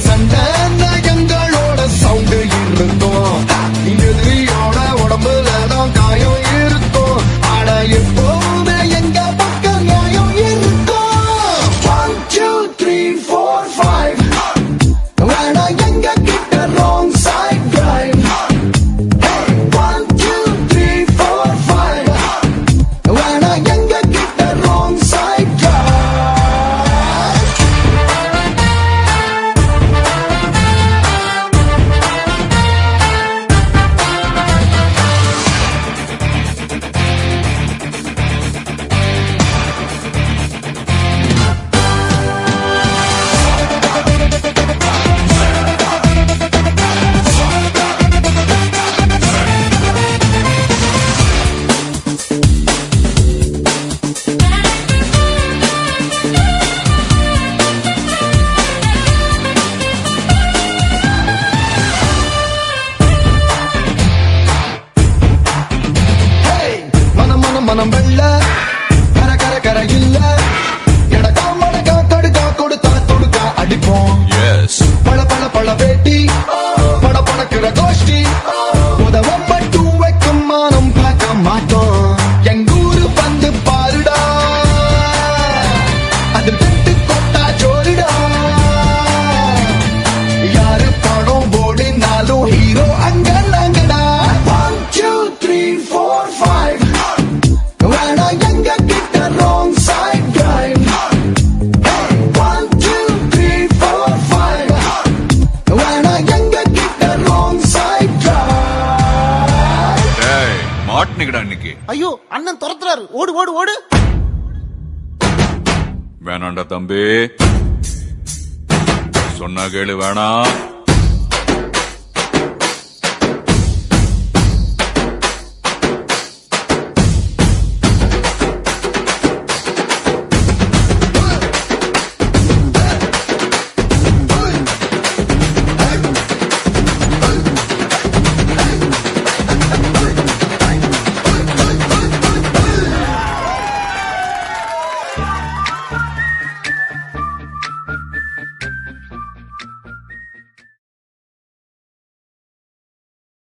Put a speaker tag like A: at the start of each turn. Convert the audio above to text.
A: சண்டை எங்களோட சவுண்டு இருக்கும். எதிரியோட உடம்புல தான் காயம் இருக்கும். ஆனா எப்போதுமே எங்க பக்கம் நியாயம் இருக்கும். 1 2 3 4 5 வேணா எங்க கிட்ட wrong side drive. 1 2 3 4 5 வேணா எங்க கிட்ட wrong side drive. மனம் வெள்ள கர கர கர இல்ல எடக்கா மடக்கா தடுக்கா கொடுத்தா தொடுக்கா அடிப்போம். பழ பழ பழ வேட்டி பட படக்கிற கோஷ்டி உதவம் மட்டும் வைக்கும் மானம் பார்க்க மாட்டோம். எங்கூரு வந்து பாருடா அது தட்டு கொட்டா ஜோரிடா. யாரு படம் ஓடினாலும் ஹீரோ அங்க நாங்கடா. 1 2 3 4 5 வேணா எங்க கிட்ட wrong side drive. 1 2 3 4 5 வேணா எங்க கிட்ட wrong side drive.
B: மாட்டினிக்கடா இன்னைக்கு.
C: ஐயோ அண்ணன் துரத்துறாரு, ஓடு ஓடு ஓடு.
B: வேணாண்டா தம்பி, சொன்னா கேளு, வேணாம்.